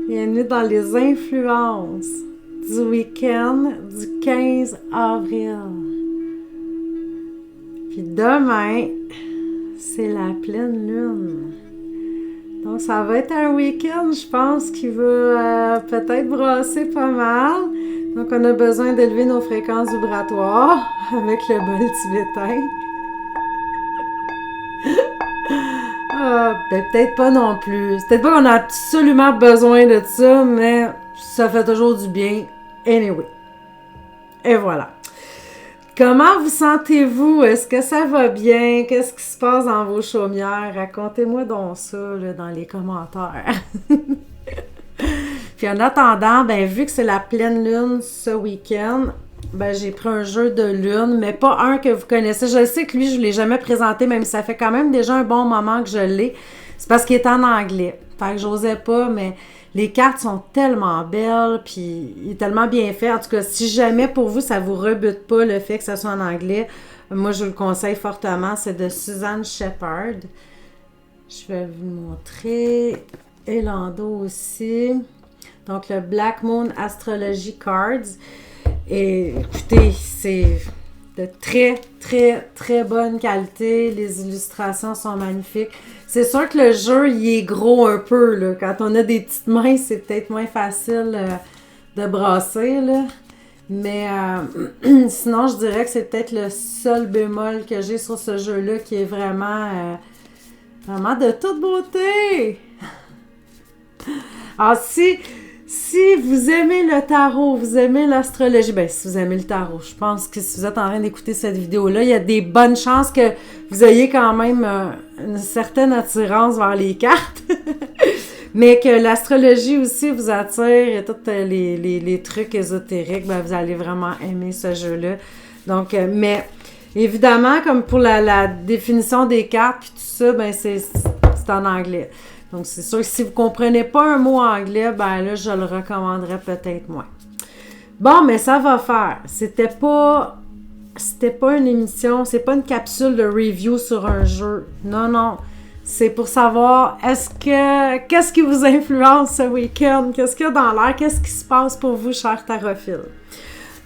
Bienvenue dans les influences du week-end du 15 avril. Puis demain, c'est la pleine lune. Donc ça va être un week-end, je pense, qui va peut-être brasser pas mal. Donc on a besoin d'élever nos fréquences vibratoires avec le bol tibétain. Peut-être pas non plus. C'est peut-être pas qu'on a absolument besoin de ça, mais ça fait toujours du bien. Anyway. Et voilà. Comment vous sentez-vous? Est-ce que ça va bien? Qu'est-ce qui se passe dans vos chaumières? Racontez-moi donc ça là, dans les commentaires. Puis en attendant, vu que c'est la pleine lune ce week-end, j'ai pris un jeu de lune, mais pas un que vous connaissez. Je sais que lui, je ne l'ai jamais présenté, même si ça fait quand même déjà un bon moment que je l'ai. C'est parce qu'il est en anglais. Fait que j'osais pas, mais les cartes sont tellement belles, puis il est tellement bien fait. En tout cas, si jamais pour vous, ça vous rebute pas le fait que ça soit en anglais, moi, je vous le conseille fortement. C'est de Suzanne Shepherd. Je vais vous le montrer. Elando aussi. Donc, le Black Moon Astrology Cards. Et écoutez, c'est de très, très, très bonne qualité. Les illustrations sont magnifiques. C'est sûr que le jeu, il est gros un peu, là. Quand on a des petites mains, c'est peut-être moins facile de brasser, là. Mais sinon, je dirais que c'est peut-être le seul bémol que j'ai sur ce jeu-là qui est vraiment, vraiment de toute beauté. Alors, si vous aimez le tarot, vous aimez l'astrologie, si vous aimez le tarot, je pense que si vous êtes en train d'écouter cette vidéo-là, il y a des bonnes chances que vous ayez quand même une certaine attirance vers les cartes, mais que l'astrologie aussi vous attire et tous les trucs ésotériques, vous allez vraiment aimer ce jeu-là. Donc, mais évidemment, comme pour la définition des cartes puis tout ça, c'est en anglais. Donc, c'est sûr que si vous ne comprenez pas un mot anglais, là, je le recommanderais peut-être moins. Bon, mais ça va faire. C'était pas une émission, c'est pas une capsule de review sur un jeu. Non. C'est pour savoir, qu'est-ce qui vous influence ce week-end? Qu'est-ce qu'il y a dans l'air? Qu'est-ce qui se passe pour vous, chers tarophiles?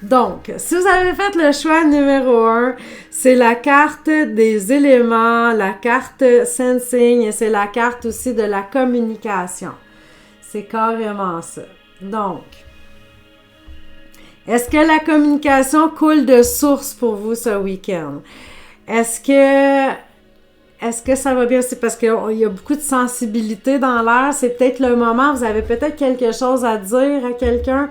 Donc, si vous avez fait le choix numéro 1, c'est la carte des éléments, la carte sensing et c'est la carte aussi de la communication. C'est carrément ça. Donc, est-ce que la communication coule de source pour vous ce week-end? Est-ce que ça va bien? C'est parce qu'il y a beaucoup de sensibilité dans l'air. C'est peut-être le moment, vous avez peut-être quelque chose à dire à quelqu'un.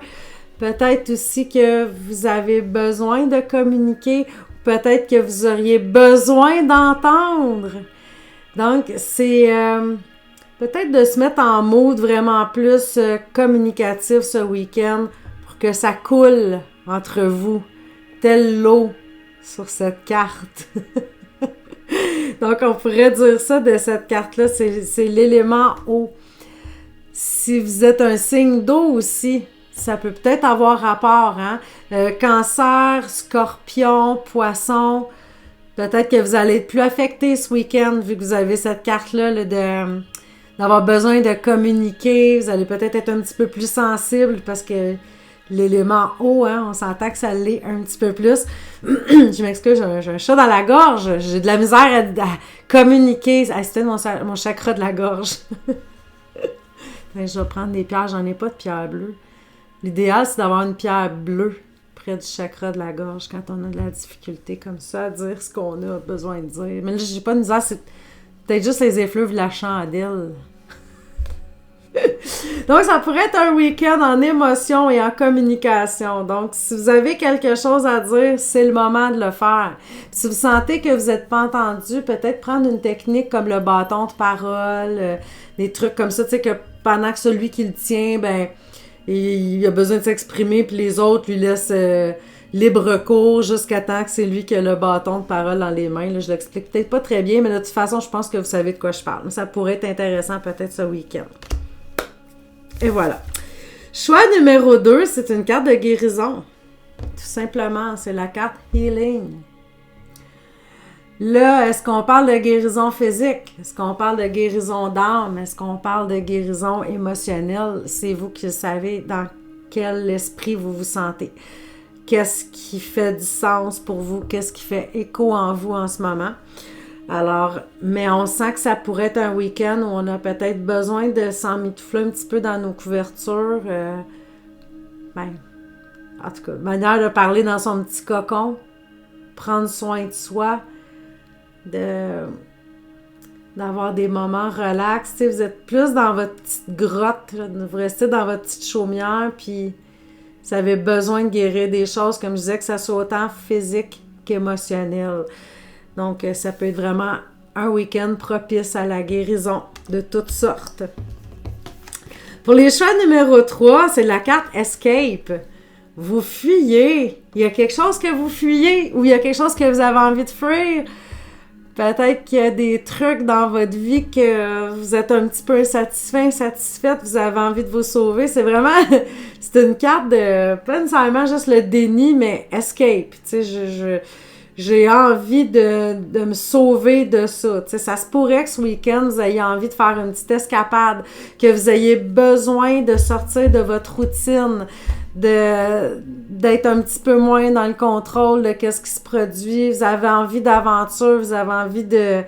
Peut-être aussi que vous avez besoin de communiquer, ou peut-être que vous auriez besoin d'entendre. Donc, c'est peut-être de se mettre en mode vraiment plus communicatif ce week-end pour que ça coule entre vous, telle l'eau sur cette carte. Donc, on pourrait dire ça de cette carte-là, c'est l'élément eau. Si vous êtes un signe d'eau aussi, ça peut peut-être avoir rapport, hein? Cancer, Scorpion, Poisson, peut-être que vous allez être plus affecté ce week-end vu que vous avez cette carte-là là, d'avoir besoin de communiquer. Vous allez peut-être être un petit peu plus sensible parce que l'élément eau, hein, on s'entend que ça l'est un petit peu plus. Je m'excuse, j'ai un chat dans la gorge. J'ai de la misère à communiquer. C'était mon chakra de la gorge. Je vais prendre des pierres. J'en ai pas de pierre bleue. L'idéal, c'est d'avoir une pierre bleue près du chakra de la gorge quand on a de la difficulté comme ça à dire ce qu'on a besoin de dire. Mais là, j'ai pas de misère, c'est peut-être juste les effluves de la chandelle. Donc, ça pourrait être un week-end en émotion et en communication. Donc, si vous avez quelque chose à dire, c'est le moment de le faire. Puis, si vous sentez que vous n'êtes pas entendu, peut-être prendre une technique comme le bâton de parole, des trucs comme ça, tu sais, que pendant que celui qui le tient, il a besoin de s'exprimer, puis les autres lui laissent libre cours jusqu'à temps que c'est lui qui a le bâton de parole dans les mains. Là, je l'explique peut-être pas très bien, mais de toute façon, je pense que vous savez de quoi je parle. Ça pourrait être intéressant peut-être ce week-end. Et voilà. Choix numéro 2, c'est une carte de guérison. Tout simplement, c'est la carte Healing. Là, est-ce qu'on parle de guérison physique? Est-ce qu'on parle de guérison d'âme? Est-ce qu'on parle de guérison émotionnelle? C'est vous qui savez dans quel esprit vous vous sentez. Qu'est-ce qui fait du sens pour vous? Qu'est-ce qui fait écho en vous en ce moment? Alors, mais on sent que ça pourrait être un week-end où on a peut-être besoin de s'emmitoufler un petit peu dans nos couvertures. En tout cas, manière de parler dans son petit cocon, prendre soin de soi, d'avoir des moments relax. Tu sais, vous êtes plus dans votre petite grotte, là, vous restez dans votre petite chaumière, puis vous avez besoin de guérir des choses, comme je disais, que ça soit autant physique qu'émotionnel. Donc, ça peut être vraiment un week-end propice à la guérison de toutes sortes. Pour les choix numéro 3, c'est la carte Escape. Vous fuyez. Il y a quelque chose que vous fuyez ou il y a quelque chose que vous avez envie de fuir. Peut-être qu'il y a des trucs dans votre vie que vous êtes un petit peu insatisfaite, vous avez envie de vous sauver. C'est vraiment, c'est une carte de, pas nécessairement juste le déni, mais escape. Tu sais, j'ai envie de me sauver de ça. Tu sais, ça se pourrait que ce week-end, vous ayez envie de faire une petite escapade, que vous ayez besoin de sortir de votre routine, d'être un petit peu moins dans le contrôle de ce qui se produit. Vous avez envie d'aventure, vous avez envie de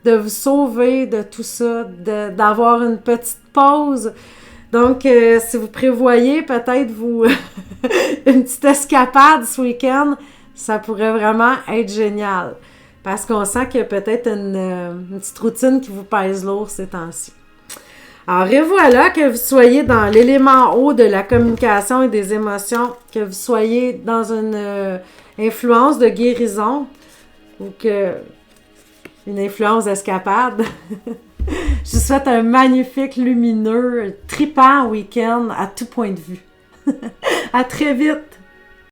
vous sauver de tout ça, d'avoir une petite pause. Donc, si vous prévoyez peut-être une petite escapade ce week-end, ça pourrait vraiment être génial. Parce qu'on sent qu'il y a peut-être une petite routine qui vous pèse lourd ces temps-ci. Alors, et voilà, que vous soyez dans l'élément haut de la communication et des émotions, que vous soyez dans une influence de guérison ou une influence d'escapade. Je vous souhaite un magnifique, lumineux, trippant week-end à tout point de vue. À très vite!